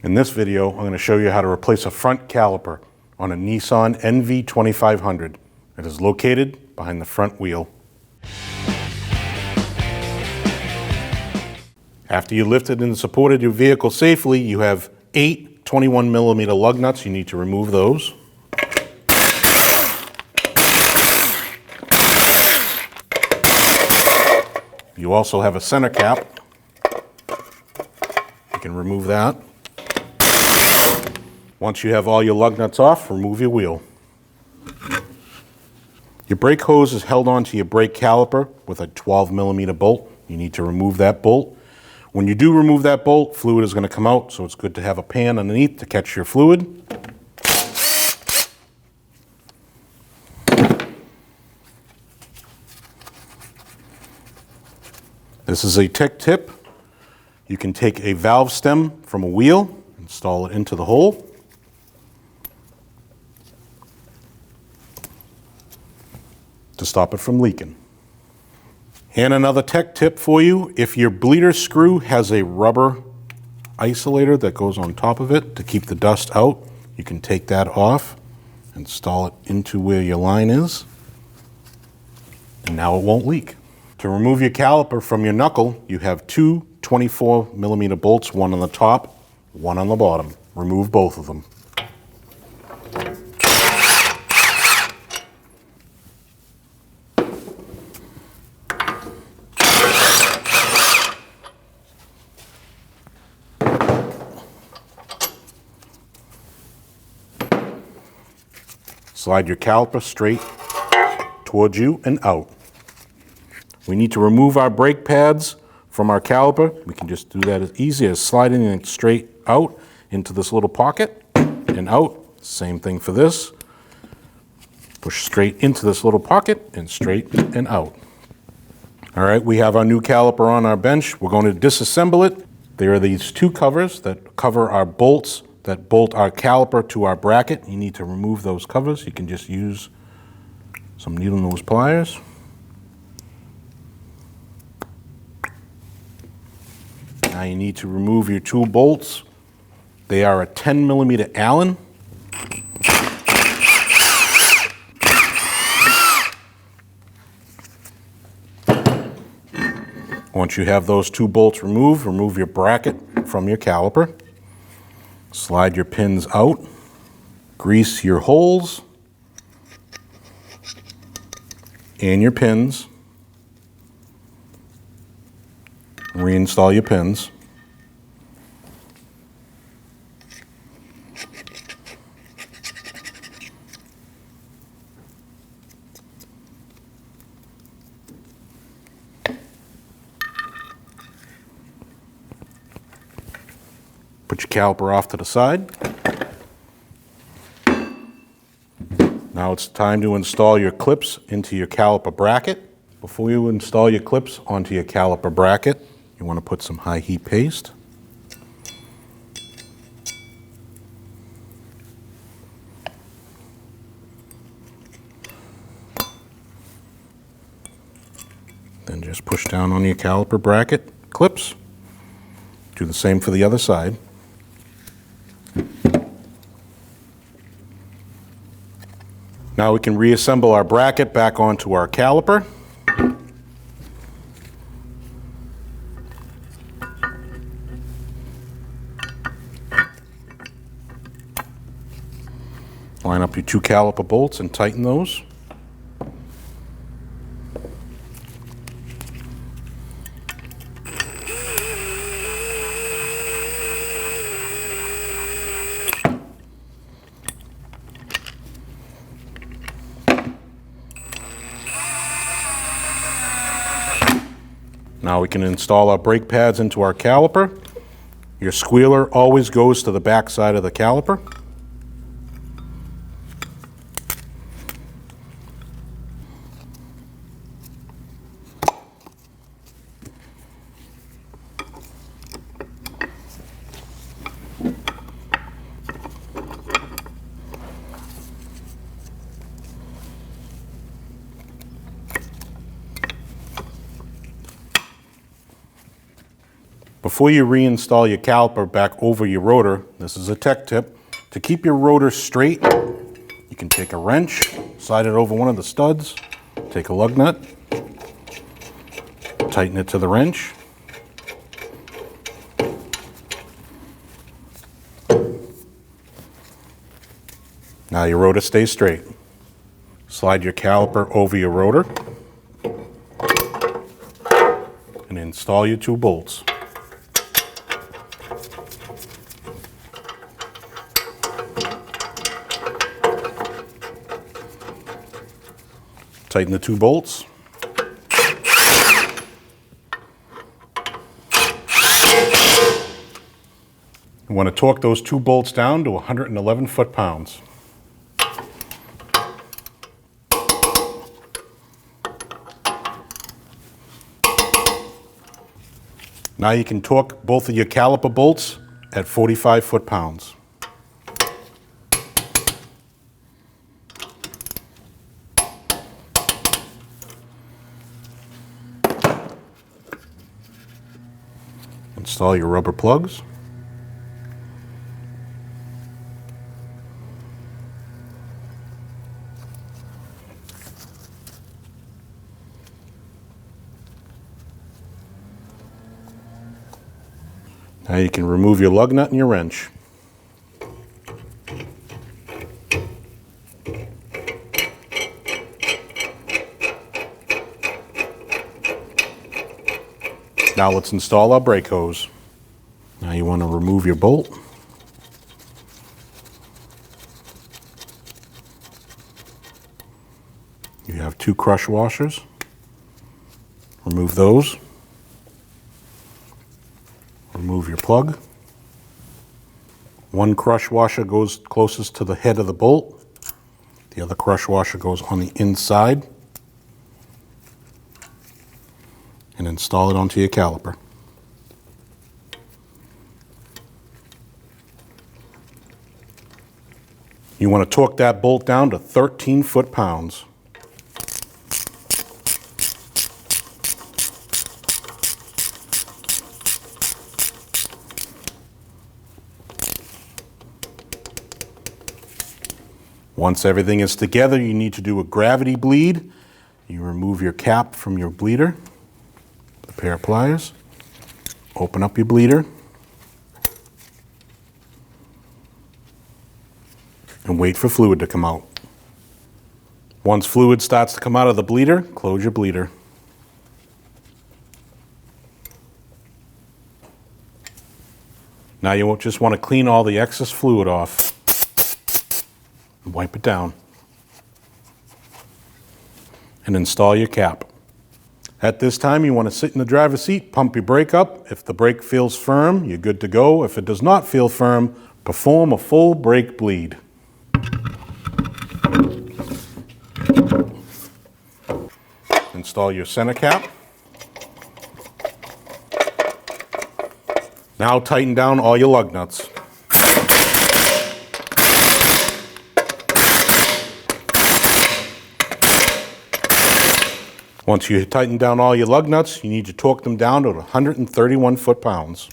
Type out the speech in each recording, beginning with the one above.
In this video, I'm going to show you how to replace a front caliper on a Nissan NV2500. It is located behind the front wheel. After you lifted and supported your vehicle safely, you have 8 21mm lug nuts. You need to remove those. You also have a center cap. You can remove that. Once you have all your lug nuts off, remove your wheel. Your brake hose is held onto your brake caliper with a 12mm bolt. You need to remove that bolt. When you do remove that bolt, fluid is going to come out, so it's good to have a pan underneath to catch your fluid. This is a tech tip. You can take a valve stem from a wheel, install it into the hole. To stop it from leaking. And another tech tip for you, if your bleeder screw has a rubber isolator that goes on top of it to keep the dust out, you can take that off, install it into where your line is, and now it won't leak. To remove your caliper from your knuckle, you have 2 24mm bolts, one on the top, one on the bottom. Remove both of them. Slide your caliper straight towards you and out. We need to remove our brake pads from our caliper. We can just do that as easy as sliding it straight out into this little pocket and out. Same thing for this. Push straight into this little pocket and straight and out. All right, we have our new caliper on our bench. We're going to disassemble it. There are these 2 covers that cover our bolts that bolt our caliper to our bracket. You need to remove those covers. You can just use some needle nose pliers. Now you need to remove your 2 bolts. They are a 10mm Allen. Once you have those 2 bolts removed, remove your bracket from your caliper. Slide your pins out, grease your holes and your pins, reinstall your pins. Put your caliper off to the side. Now it's time to install your clips into your caliper bracket. Before you install your clips onto your caliper bracket, you want to put some high heat paste. Then just push down on your caliper bracket clips. Do the same for the other side. Now we can reassemble our bracket back onto our caliper. Line up your 2 caliper bolts and tighten those. Now we can install our brake pads into our caliper. Your squealer always goes to the back side of the caliper. Before you reinstall your caliper back over your rotor, this is a tech tip. To keep your rotor straight, you can take a wrench, slide it over one of the studs, take a lug nut, tighten it to the wrench. Now your rotor stays straight. Slide your caliper over your rotor and install your 2 bolts. Tighten the 2 bolts. You want to torque those 2 bolts down to 111 foot-pounds. Now you can torque both of your caliper bolts at 45 foot-pounds. Install your rubber plugs. Now you can remove your lug nut and your wrench. Now let's install our brake hose. Now you want to remove your bolt. You have 2 crush washers. Remove those. Remove your plug. 1 crush washer goes closest to the head of the bolt. The other crush washer goes on the inside. And install it onto your caliper. You want to torque that bolt down to 13 foot-pounds. Once everything is together, you need to do a gravity bleed. You remove your cap from your bleeder, a pair of pliers, open up your bleeder, and wait for fluid to come out. Once fluid starts to come out of the bleeder, close your bleeder. Now you just want to clean all the excess fluid off. Wipe it down and install your cap. At this time, you want to sit in the driver's seat, pump your brake up. If the brake feels firm, you're good to go. If it does not feel firm, perform a full brake bleed. Install your center cap. Now tighten down all your lug nuts. Once you tighten down all your lug nuts, you need to torque them down to 131 foot-pounds.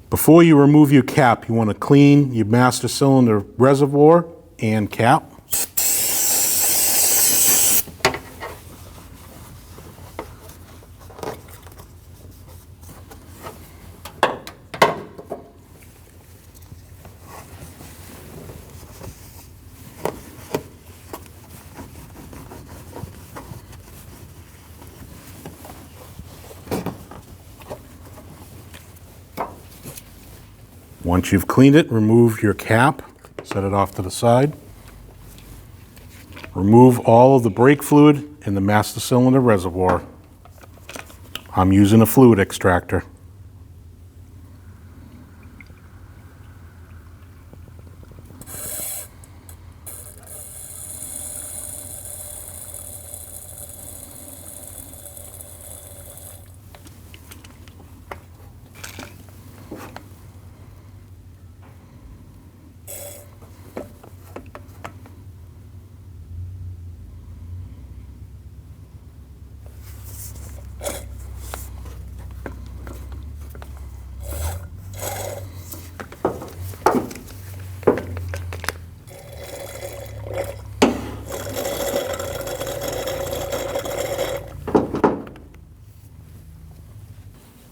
Before you remove your cap, you want to clean your master cylinder reservoir and cap. Once you've cleaned it, remove your cap, set it off to the side. Remove all of the brake fluid in the master cylinder reservoir. I'm using a fluid extractor.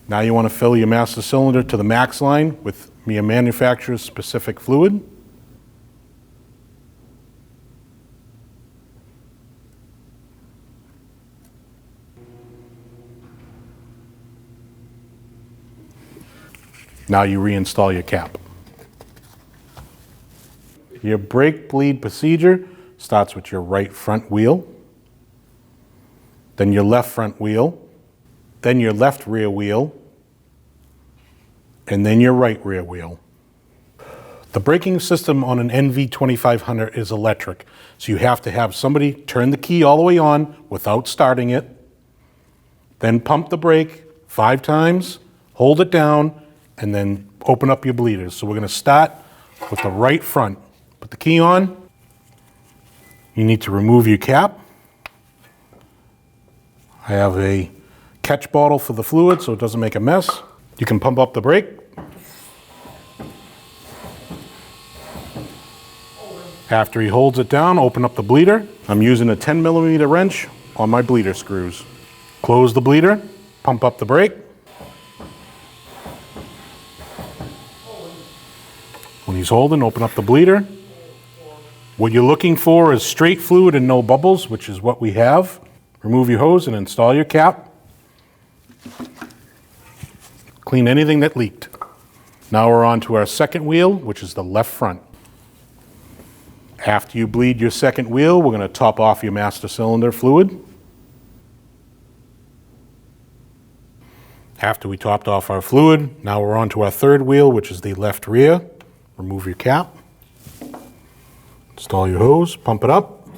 Now you want to fill your master cylinder to the max line with your manufacturer's specific fluid. Now you reinstall your cap. Your brake bleed procedure starts with your right front wheel, then your left front wheel, then your left rear wheel, and then your right rear wheel. The braking system on an NV2500 is electric, so you have to have somebody turn the key all the way on without starting it, then pump the brake 5 times, hold it down, and then open up your bleeders. So we're going to start with the right front. Put the key on. You need to remove your cap. I have a catch bottle for the fluid so it doesn't make a mess. You can pump up the brake. After he holds it down, open up the bleeder. I'm using a 10mm wrench on my bleeder screws. Close the bleeder, pump up the brake. When he's holding, open up the bleeder. What you're looking for is straight fluid and no bubbles, which is what we have. Remove your hose and install your cap. Clean anything that leaked. Now we're on to our second wheel, which is the left front. After you bleed your second wheel, we're going to top off your master cylinder fluid. After we topped off our fluid, now we're on to our third wheel, which is the left rear. Remove your cap. Install your hose, pump it up.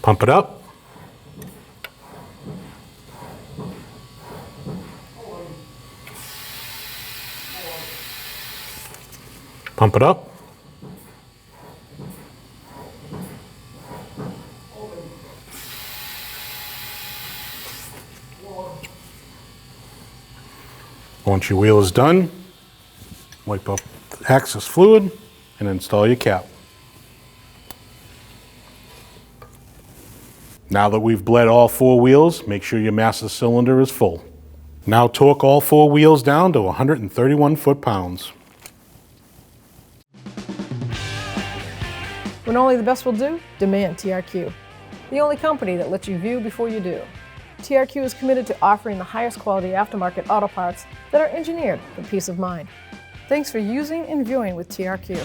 Pump it up. Pump it up. Once your wheel is done, wipe up the excess fluid and install your cap. Now that we've bled all 4 wheels, make sure your master cylinder is full. Now torque all 4 wheels down to 131 foot-pounds. When only the best will do, demand TRQ. The only company that lets you view before you do. TRQ is committed to offering the highest quality aftermarket auto parts that are engineered for peace of mind. Thanks for using and viewing with TRQ.